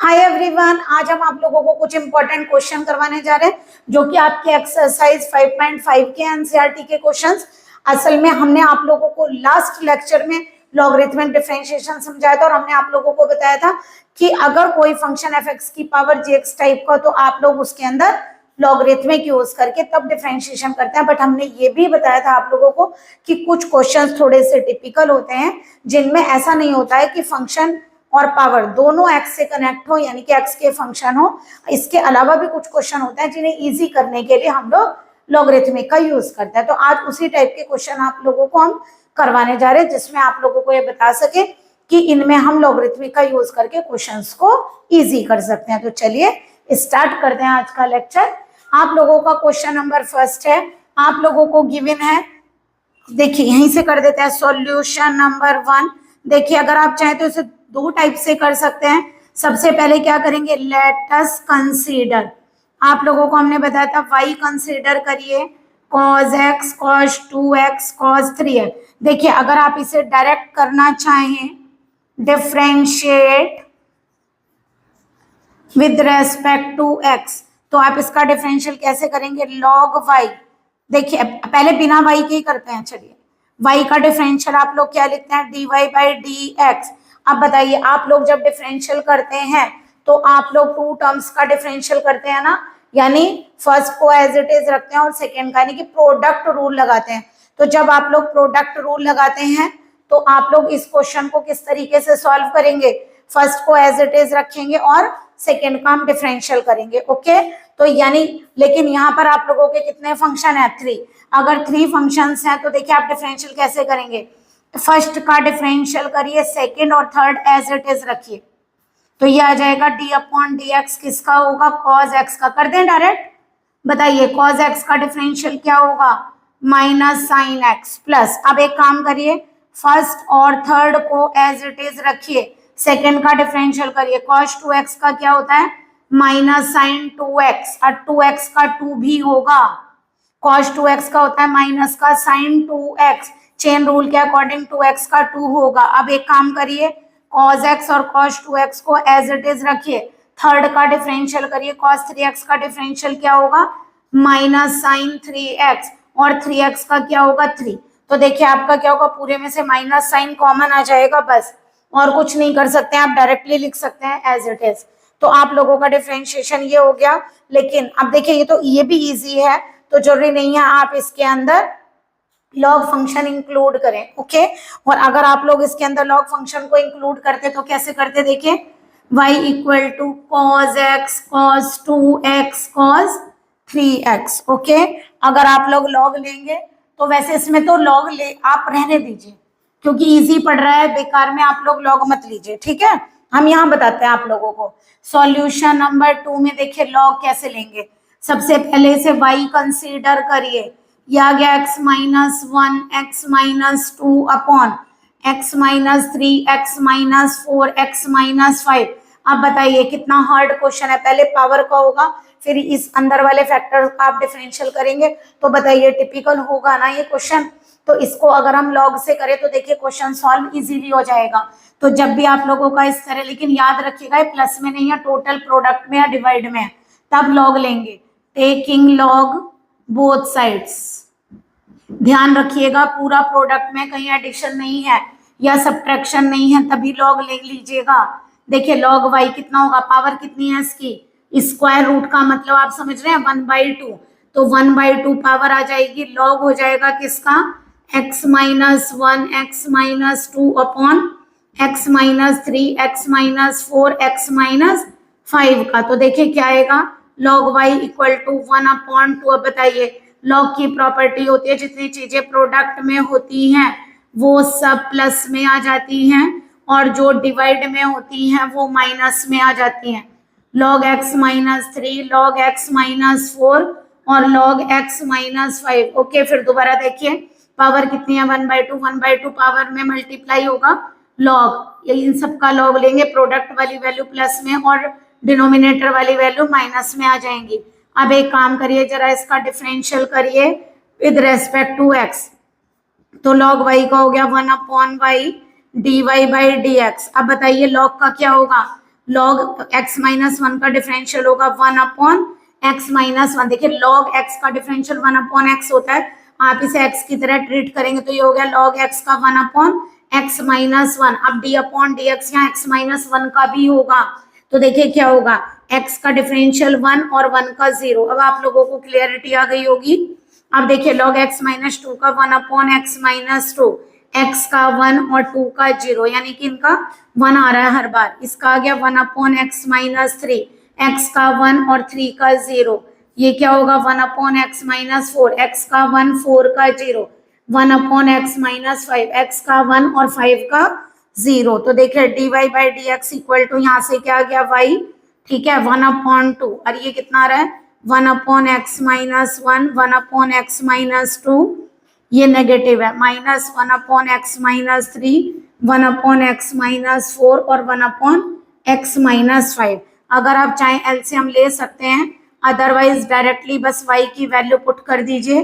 Hi everyone, आज हम आप लोगों को कुछ इंपॉर्टेंट क्वेश्चन करवाने जा रहे हैं जो कि आपके एक्सरसाइज 5.5 के एनसीईआरटी के क्वेश्चंस। असल में हमने आप लोगों को लास्ट लेक्चर में लॉगरिथमिक डिफरेंशिएशन समझाया था और हमने आप लोगों को बताया था कि अगर कोई फंक्शन एफ एक्स की पावर जी एक्स टाइप का तो आप लोग उसके अंदर लॉगरिथमिक यूज करके तब डिफरेंशिएशन करते हैं। बट हमने ये भी बताया था आप लोगों को कि कुछ क्वेश्चंस थोड़े से टिपिकल होते हैं जिनमें ऐसा नहीं होता है कि फंक्शन और पावर दोनों एक्स से कनेक्ट हो, यानी कि एक्स के फंक्शन हो। इसके अलावा भी कुछ क्वेश्चन होते हैं जिन्हें इजी करने के लिए हम लोग लॉगरिथमिक का यूज करते हैं। तो आज उसी टाइप के क्वेश्चन आप लोगों को हम करवाने जा रहे हैं जिसमें आप लोगों को ये बता सके कि इनमें हम लॉगरिथमिक का यूज करके क्वेश्चंस को इजी कर सकते हैं। तो चलिए स्टार्ट करते हैं आज का लेक्चर। आप लोगों का क्वेश्चन नंबर फर्स्ट है, आप लोगों को गिवन है, देखिए यहीं से कर देते हैं सॉल्यूशन नंबर 1। देखिए अगर आप चाहें तो इसे दो टाइप से कर सकते हैं। सबसे पहले क्या करेंगे, लेट अस कंसीडर, आप लोगों को हमने बताया था y कंसीडर करिए cos x cos 2x cos 3x। देखिए अगर आप इसे डायरेक्ट करना चाहें differentiate with respect to x, तो आप इसका डिफरेंशियल कैसे करेंगे, log y। देखिए पहले बिना y के ही करते हैं। चलिए y का डिफरेंशियल आप लोग क्या लिखते हैं, dy बाई डी एक्स। अब बताइए आप लोग जब डिफरेंशियल करते हैं तो आप लोग टू टर्म्स का डिफरेंशियल करते हैं ना, यानी फर्स्ट को एज इट इज रखते हैं और सेकेंड का यानी कि प्रोडक्ट रूल लगाते हैं। तो जब आप लोग प्रोडक्ट रूल लगाते हैं तो आप लोग इस क्वेश्चन को किस तरीके से सॉल्व करेंगे, फर्स्ट को एज इट इज रखेंगे और सेकेंड का हम डिफरेंशियल करेंगे। ओके, तो यानी लेकिन यहाँ पर आप लोगों के कितने फंक्शन है, 3। अगर 3 फंक्शंस हैं तो देखिए आप डिफरेंशियल कैसे करेंगे, फर्स्ट का डिफरेंशियल करिए, सेकेंड और थर्ड एज इट इज रखिए। तो ये आ जाएगा डी अपॉन डी एक्स, किसका होगा, कॉज एक्स का। कर दें डायरेक्ट, बताइए कॉज एक्स का डिफरेंशियल क्या होगा, माइनस साइन एक्स प्लस। अब एक काम करिए, फर्स्ट और थर्ड को एज इट इज रखिए, सेकेंड का डिफरेंशियल करिए, कॉस 2x का क्या होता है, माइनस साइन 2x, और 2x का 2 भी होगा, कॉस 2x का होता है माइनस का साइन 2x, चेन रूल के अकॉर्डिंग 2x का 2 होगा। अब एक काम करिए, cos x और cos 2x को एज इट इज रखिए, थर्ड का डिफरेंशियल करिए, cos 3x का डिफरेंशियल क्या होगा, माइनस साइन 3x, और 3x का क्या होगा 3। तो देखिए आपका क्या होगा, पूरे में से माइनस साइन कॉमन आ जाएगा बस, और कुछ नहीं कर सकते हैं, आप डायरेक्टली लिख सकते हैं एज इट इज। तो आप लोगों का डिफरेंशिएशन ये हो गया। लेकिन अब देखिए ये भी इजी है, तो जरूरी नहीं है आप इसके अंदर लॉग फंक्शन इंक्लूड करें। ओके, और अगर आप लोग इसके अंदर लॉग फंक्शन को इंक्लूड करते तो कैसे करते, देखिए y equal to cos x cos 2x cos 3x। Okay, अगर आप लोग लॉग लेंगे तो वैसे इसमें तो लॉग ले आप रहने दीजिए क्योंकि इजी पड़ रहा है, बेकार में आप लोग लॉग मत लीजिए, ठीक है। हम यहाँ बताते हैं आप लोगों को। सॉल्यूशन नंबर 2 में देखिए लॉग कैसे लेंगे, सबसे पहले इसे y कंसीडर करिए, यह आ गया x minus 1 x minus 2 upon x minus 3 x minus 4 x minus 5। अब बताइए कितना हार्ड क्वेश्चन है, पहले पावर का होगा फिर इस अंदर वाले फैक्टर का आप डिफरेंशियल करेंगे। तो बताइए टिपिकल होगा ना ये क्वेश्चन। तो इसको अगर हम लॉग से करें तो देखिए क्वेश्चन सॉल्व इजीली हो जाएगा। तो जब भी आप लोगों का इस तरह, लेकिन याद रखिएगा प्लस में नहीं है, टोटल प्रोडक्ट में या डिवाइड में है, तब लॉग लेंगे। टेकिंग लॉग बोथ साइड्स, ध्यान रखिएगा पूरा प्रोडक्ट में कहीं एडिशन नहीं है या सब्ट्रैक्शन नहीं है, तभी लॉग ले लीजिएगा। देखिए लॉग y कितना होगा, पावर कितनी है इसकी, स्क्वायर रूट का मतलब आप समझ रहे हैं 1/2, तो 1/2 पावर आ जाएगी, लॉग हो जाएगा किसका, x minus 1 x minus 2 upon x minus 3 x minus 4 x minus 5 का। तो देखिए क्या आएगा, log y इक्वल टू 1/2। अब बताइए लॉग की प्रॉपर्टी होती है जितनी चीजें प्रोडक्ट में होती हैं वो सब प्लस में आ जाती हैं और जो डिवाइड में होती हैं वो माइनस में आ जाती हैं। log x minus 3 log x minus 4 और log x माइनस 5। ओके, फिर दोबारा देखिए पावर कितनी है, 1/2 पावर में मल्टीप्लाई होगा लॉग, इन सब का लॉग लेंगे, प्रोडक्ट वाली वैल्यू प्लस में और डिनोमिनेटर वाली वैल्यू माइनस में आ जाएंगी। अब एक काम करिए जरा इसका डिफरेंशियल करिए विद रेस्पेक्ट टू x, तो log y का हो गया 1/y dy by D x. अब बताइए log का क्या होगा, लॉग x माइनस 1 का डिफरेंशियल होगा 1 अपॉन x माइनस 1। देखिए लॉग x का डिफरेंशियल 1 अपॉन x होता है, आप इसे x की तरह ट्रीट करेंगे तो ये हो गया लॉग x का 1 अपॉन x माइनस 1। अब d अपॉन डी एक्स यहाँ x माइनस 1 का भी होगा, तो देखिए क्या होगा x का डिफरेंशियल 1 और 1 का 0। अब आप लोगों को क्लियरिटी आ गई होगी। अब देखिए log x माइनस 2 का 1 अपॉन x माइनस 2, x का 1 और 2 का 0, यानी कि इनका 1 आ रहा है हर बार। इसका आ गया 1 अपॉन x माइनस 3, x का 1 और 3 का 0। ये क्या होगा 1 अपॉन x माइनस 4, x का 1 4 का 0, 1 अपॉन x माइनस 5, x का 1 और 5 का 0। तो देखिए dy by D X equal to यहाँ से क्या आ गया y, ठीक है 1 अपॉन 2, और ये कितना आ रहा है 1 upon x minus 1, 1 upon x minus 2, ये नेगेटिव है, minus 1 upon x minus 3, 1 upon x minus 4 और 1 अपॉन एक्स माइनस 5। अगर आप चाहें एलसीएम ले सकते हैं, अदरवाइज डायरेक्टली बस y की वैल्यू पुट कर दीजिए,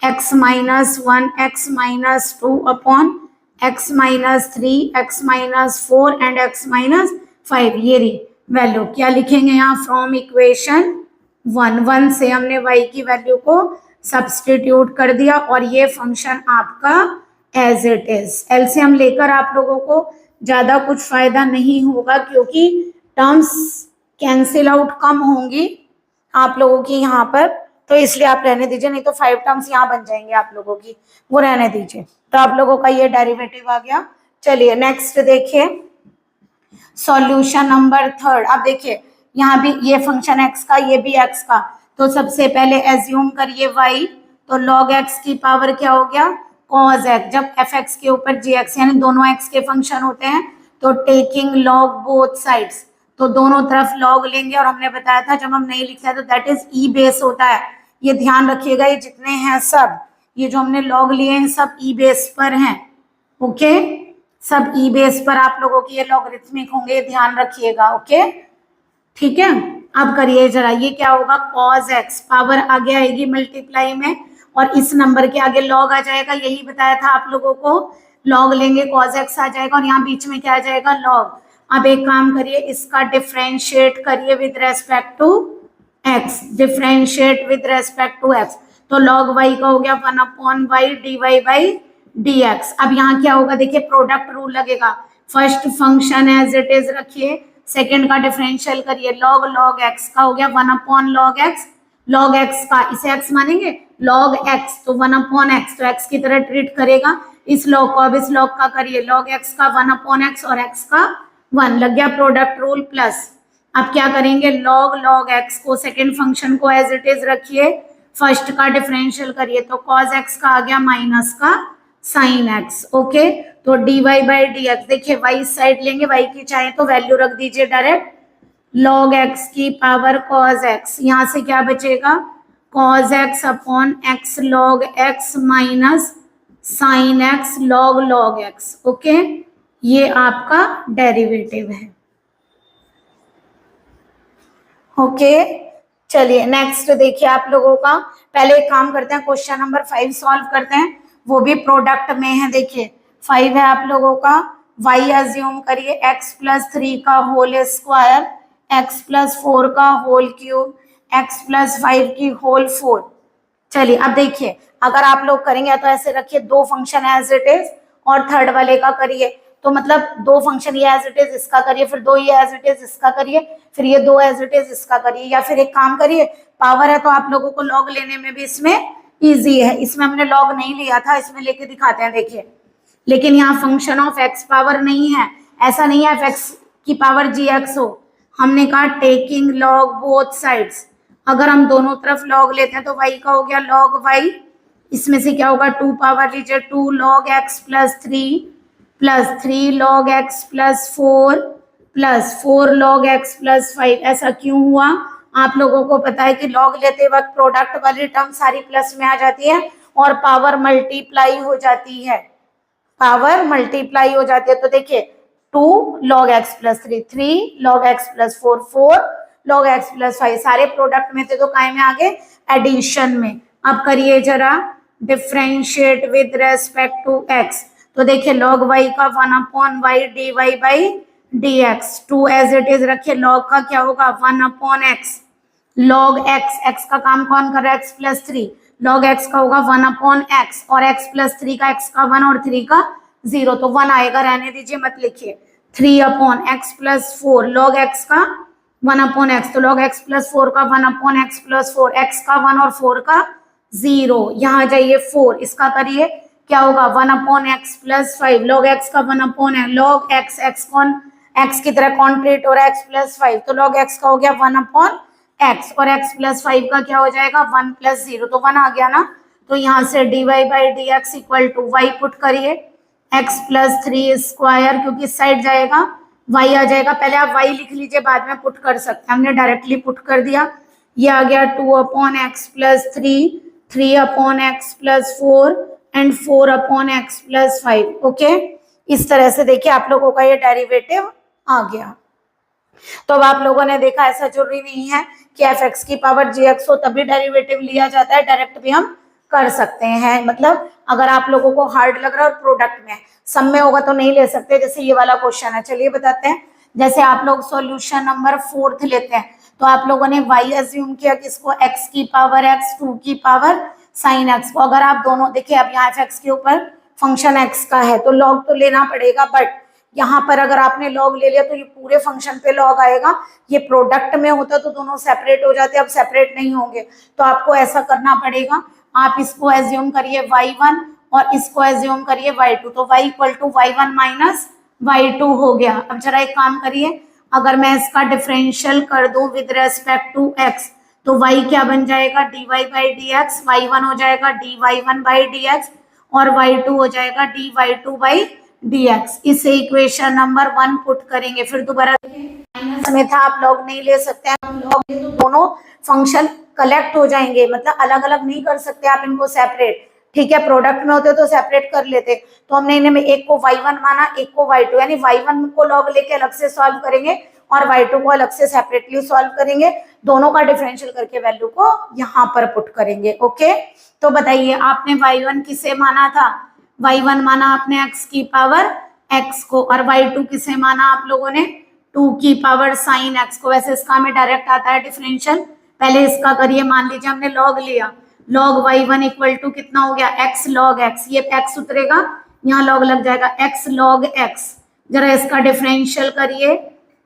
x minus 1, x minus 2 upon x minus 3, x minus 4 and x minus 5। ये रही वैल्यू, क्या लिखेंगे यहाँ फ्रॉम इक्वेशन 1 से हमने y की वैल्यू को सब्सटीट्यूट कर दिया और ये फंक्शन आपका एज इट इज। एलसीएम लेकर आप लोगों को ज्यादा कुछ फायदा नहीं होगा क्योंकि टर्म्स कैंसिल आउट कम होंगी आप लोगों की यहाँ पर, तो इसलिए आप रहने दीजिए, नहीं तो 5 टर्म्स यहाँ बन जाएंगे आप लोगों की, वो रहने दीजिए। तो आप लोगों का ये डेरिवेटिव आ गया। चलिए नेक्स्ट देखिए सॉल्यूशन नंबर 3। अब देखिए यहाँ भी ये फंक्शन x का, ये भी x का, तो सबसे पहले एज्यूम करिए y, तो log x की पावर क्या हो गया cos x। जब fx के ऊपर gx यानी दोनों x के फंक्शन होते हैं तो टेकिंग log बोथ साइड्स, तो दोनों तरफ log लेंगे, और हमने बताया था जब हम नहीं लिखते हैं तो दैट इज ई बेस होता है। ये ध्यान रखिएगा, ये जितने हैं सब, ये जो हमने log लिए हैं सब ई बेस पर हैं, ओके सब ई बेस पर आप लोगों की ये लॉगरिथमिक होंगे, ध्यान रखिएगा, ओके ठीक है। अब करिए जरा, ये क्या होगा cos x, पावर आगे आएगी मल्टीप्लाई में और इस नंबर के आगे log आ जाएगा, यही बताया था आप लोगों को, log लेंगे cos x आ जाएगा और यहाँ बीच में क्या आ जाएगा log। अब एक काम करिए, इसका डिफरेंशिएट करिए with respect to x, differentiate with respect to x, तो log y का हो गया 1 upon y dy by dx। अब यहाँ क्या होगा देखिए प्रोडक्ट रूल लगेगा, first function as it is रखिए, सेकंड का डिफरेंशियल करिए, log x का हो गया 1 upon log x, log x का इसे x मानेंगे log x, तो 1 अपॉन x, तो x की तरह ट्रीट करेगा इस log को। अब इस log का करिए log x का 1 अपॉन x और x का 1, लग गया प्रोडक्ट रूल प्लस। अब क्या करेंगे log x को, सेकेंड फंक्शन को एज इट इज रखिए, फर्स्ट का डिफरेंशियल करिए, तो cos x का आ गया माइनस का साइन x, ओके तो dy बाई डी एक्स, देखिए y साइड लेंगे, y की चाहे तो वैल्यू रख दीजिए डायरेक्ट, log x की पावर cos x, यहाँ से क्या बचेगा cos x upon x log x minus sine x log x, okay ये आपका डेरिवेटिव है, ओके चलिए नेक्स्ट देखिए आप लोगों का, पहले एक काम करते हैं क्वेश्चन नंबर 5 सॉल्व करते हैं, वो भी प्रोडक्ट में है। देखिए 5 है आप लोगों का, y अज्यूम करिए x प्लस 3 का होल स्क्वायर, x प्लस 4 का होल क्यूब, x प्लस 5 की होल 4। चलिए अब देखिए अगर आप लोग करेंगे तो ऐसे रखिए, दो फंक्शन एज इट इज और थर्ड वाले का करिए, तो मतलब दो फंक्शन ये एज इट इज इसका करिए, फिर दो ये एज इट इज इसका करिए, फिर ये दो एज इट इज इसका करिए, या फिर एक काम करिए पावर है तो आप लोगों को लॉग लेने में भी इसमें इजी है, इसमें हमने लॉग नहीं लिया था, इसमें लेके दिखाते हैं देखिए। लेकिन यहाँ फंक्शन ऑफ एक्स पावर नहीं है, ऐसा नहीं है एफ की पावर जी एक्स हो, हमने कहा टेकिंग लॉग बोथ साइड्स, अगर हम दोनों तरफ लॉग लेते हैं तो y का हो गया log y, इसमें से क्या होगा 2 पावर लीजिए 2 log x plus 3 log x plus 4 plus 4 log x plus 5। ऐसा क्यों हुआ, आप लोगों को पता है कि log लेते वक्त प्रोडक्ट वाली टर्म सारी प्लस में आ जाती है और पावर मल्टीप्लाई हो जाती है, पावर मल्टीप्लाई हो जाती है। तो देखिए 2 log x plus 3 log x plus 4 log x plus 5, सारे प्रोडक्ट में थे तो काय में आगे एडिशन में। अब करिए जरा differentiate with respect to x, तो देखिए log y का 1 upon y dy by dx, 2 as it is रखिए, log का क्या होगा 1 upon x, log x, x का काम कौन कर रहा है x प्लस 3, log x का होगा 1 अपॉन x, और x प्लस 3 का x का 1 और 3 का 0, तो 1 आएगा, रहने दीजिए मत लिखिए। 3 upon x plus 4, log x का 1 अपॉन x, तो log x प्लस 4 का 1 अपॉन x प्लस 4, x का 1 और 4 का 0, यहाँ जाइए 4, इसका करिए क्या होगा 1 upon x plus 5, log x का 1 अपॉन है, log x, x कौन x की तरह कॉन्ट्रेट हो रहा है x प्लस 5, तो log x का हो गया 1 अपॉन x, और x प्लस 5 का क्या हो जाएगा 1 प्लस 0, तो 1 आ गया ना, तो यहाँ से dy by D X equal to y put करिए x प्लस 3 स्क्वायर, क्योंकि इस साइड जाएगा y आ जाएगा, पहले आप y लिख लीजिए बाद में पुट कर सकते हैं, हमने डायरेक्टली पुट कर दिया, ये आ गया 2 upon x plus 3, 3 upon x plus 4 and 4 upon x plus 5, okay. इस तरह से देखिए आप लोगों का ये डेरिवेटिव आ गया। तो अब आप लोगों ने देखा ऐसा जरूरी नहीं है कि एफ एक्स की पावर जी एक्स हो तभी डेरिवेटिव लिया जाता है, डायरेक्ट भी हम कर सकते हैं, मतलब अगर आप लोगों को हार्ड लग रहा है और प्रोडक्ट में सम में होगा तो नहीं ले सकते, जैसे ये वाला क्वेश्चन है, चलिए बताते हैं। जैसे आप लोग सॉल्यूशन नंबर 4 लेते हैं, तो आप लोगों ने y अज्यूम किया किसको x की पावर x, 2 की पावर साइन x को, अगर आप दोनों देखिए अब यहाँ f के ऊपर फंक्शन x का है तो log तो लेना पड़ेगा, बट यहाँ पर अगर आपने log ले लिया तो ये पूरे फंक्शन पे log आएगा, ये प्रोडक्ट में होता तो दोनों सेपरेट हो जाते, अब सेपरेट नहीं होंगे, तो आपको ऐसा करना पड़ेगा, आप इसको एज्यूम करिए y1 और इसको एज्यूम करिए y2, तो y equal to y1 minus y2 हो गया। अब जरा एक काम करिए, अगर मैं इसका डिफरेंशियल कर दूं विद रेस्पेक्ट टू x, तो y क्या बन जाएगा dy by D x, y1 हो जाएगा dy1 बाई डी एक्स और y2 हो जाएगा dy2 बाई डी एक्स। इसे इक्वेशन नंबर 1 पुट करेंगे, फिर दोबारा माइनस में था, आप लॉग नहीं ले सकते, हम लॉग ले तो दोनों फंक्शन कलेक्ट हो जाएंगे, मतलब अलग अलग नहीं कर सकते आप इनको सेपरेट, ठीक है, प्रोडक्ट में होते तो सेपरेट कर लेते, तो हमने इन्हें एक को y1 माना एक को y2, यानी y1 को लॉग लेके अलग से सॉल्व करेंगे और y2 को अलग से सेपरेटली सॉल्व करेंगे, दोनों का डिफरेंशियल करके वैल्यू को यहाँ पर पुट करेंगे, ओके। तो बताइए आपने y1 किसे माना था, y1 माना आपने x की पावर x को, और y2 किसे माना आप लोगों ने 2 की पावर साइन x को, वैसे इसका हमें डायरेक्ट आता है डिफरेंशियल, पहले इसका करिए, मान लीजिए हमने लॉग लिया, log y1 इक्वल टू कितना हो गया x log x, ये x उतरेगा यहाँ log लग जाएगा x log x, जरा इसका डिफरेंशियल करिए,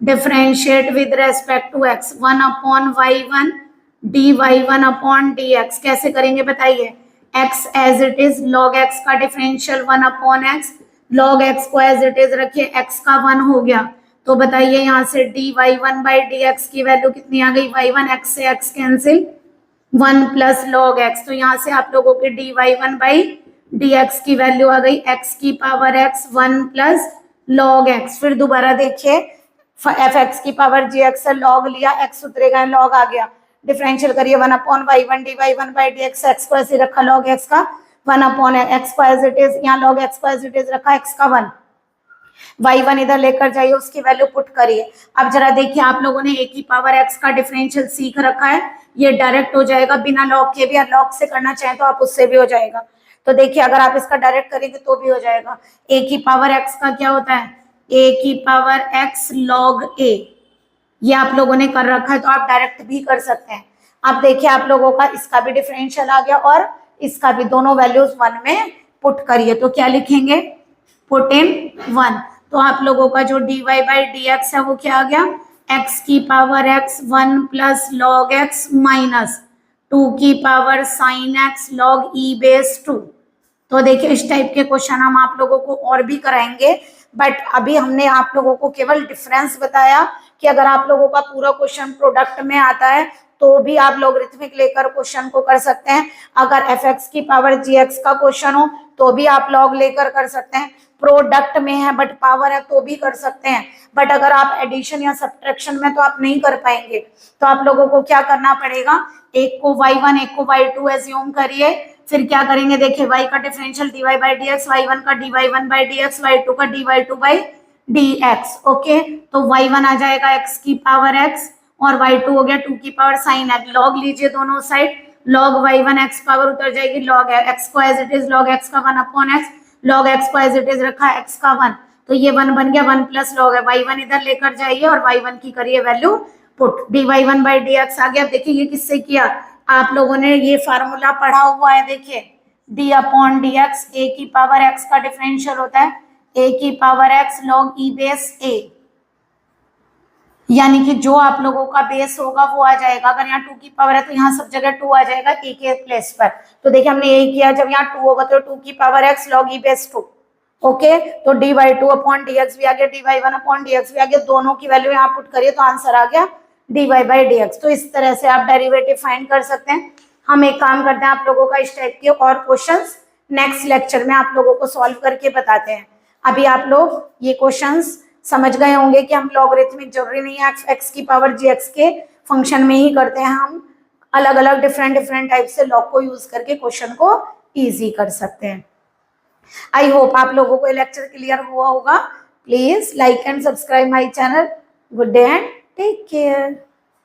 differentiate with respect to x, 1 upon y1 dy1 upon dx, कैसे करेंगे बताइए, x as it is, log x का differential 1 upon x, log x को एज इट इज रखिए, x का 1 हो गया, तो बताइए यहाँ से dy1 बाई dx की वैल्यू कितनी आ गई, y1 x से x cancel, 1 plus log x, तो यहाँ से आप लोगों के dy1 बाई dx की वैल्यू आ गई x की power x 1 plus log x, फिर दोबारा देखिए एफ एक्स की पावर जी एक्स से लॉग लिया, x उतरेगा लॉग आ गया, डिफरेंशियल करिए 1 upon y1 dy1 by dx, x को ऐसे रखा लॉग x का 1 अपॉन x को एज इट इज, यहाँ लॉग x को एज इट इज रखा x का 1, y1 इधर लेकर जाइए उसकी वैल्यू पुट करिए। अब जरा देखिए आप लोगों ने a की पावर x का डिफरेंशियल सीख रखा है, ये डायरेक्ट हो जाएगा बिना लॉग के भी, और लॉग से करना चाहें तो आप उससे भी हो जाएगा, तो देखिए अगर आप इसका डायरेक्ट करेंगे तो भी हो जाएगा, a की पावर x का क्या होता है a की पावर x log a, ये आप लोगों ने कर रखा है तो आप डायरेक्ट भी कर सकते हैं। अब देखिए आप लोगों का इसका भी डिफरेंशियल आ गया और इसका भी, दोनों वैल्यूज 1 में पुट करिए, तो क्या लिखेंगे पुट इन 1, तो आप लोगों का जो dy बाई डी एक्स है वो क्या आ गया x की power x 1 plus log x minus 2 की power sine x log e base 2। तो देखिए इस टाइप के क्वेश्चन हम आप लोगों को और भी कराएंगे, बट अभी हमने आप लोगों को केवल डिफरेंस बताया कि अगर आप लोगों का पूरा क्वेश्चन प्रोडक्ट में आता है तो भी आप लॉगरिथमिक लेकर क्वेश्चन को कर सकते हैं, अगर एफ एक्स की पावर जी एक्स का क्वेश्चन हो तो भी आप लॉग लेकर कर सकते हैं, प्रोडक्ट में है बट पावर है तो भी कर सकते हैं, बट अगर आप एडिशन या सब्ट्रैक्शन में तो आप नहीं कर पाएंगे, तो आप लोगों को क्या करना पड़ेगा, एक को y1 एक को y2 एज्यूम करिए, फिर क्या करेंगे देखिए y का differential dy by D x, y1 का dy1 by D x, y2 का dy2 बाई dx, ओके। तो y1 आ जाएगा x की पावर x और y2 हो गया 2 की पावर साइन x, लॉग लीजिए दोनों side, log y1 x power उतर जाएगी, log x को as it is log x का 1 अपॉन x, log x को एज इट इज रखा x का 1, तो ये 1 बन गया 1 प्लस लॉग है, y1 इधर लेकर जाइए और y1 की करिए value put, dy1 by dx आ गया। देखिए ये किससे किया, आप लोगों ने ये फार्मूला पढ़ा हुआ है, देखिए d अपॉन dx a की पावर x का डिफरेंशियल होता है a की power x log e base a, यानी कि जो आप लोगों का बेस होगा वो आ जाएगा। अगर यहाँ 2 की पावर है तो यहाँ सब जगह 2 आ जाएगा a के प्लेस पर। तो देखिए हमने यही किया, जब यहाँ 2 होगा तो 2 की power x log e base 2, okay. तो dy2 अपॉन dx भी आ गया, dy1 अपॉन dx भी आ गया, दोनों की वैल्यू यहाँ पुट करिए तो आंसर आ गया dy बाई dx। तो इस तरह से आप डेरिवेटिव फाइंड कर सकते हैं। हम एक काम करते हैं, आप लोगों का इस टाइप के और क्वेश्चंस नेक्स्ट लेक्चर में आप लोगों को सॉल्व करके बताते हैं। अभी आप लोग ये क्वेश्चंस समझ गए होंगे कि हम लॉगरिथमिक जरूरी नहीं है x की पावर gx के फंक्शन में ही करते हैं, हम अलग अलग डिफरेंट टाइप से लॉग को यूज करके क्वेश्चन को इजी कर सकते हैं। आई होप आप लोगों को लेक्चर क्लियर हुआ होगा। Please like and subscribe my channel. Good day and take care.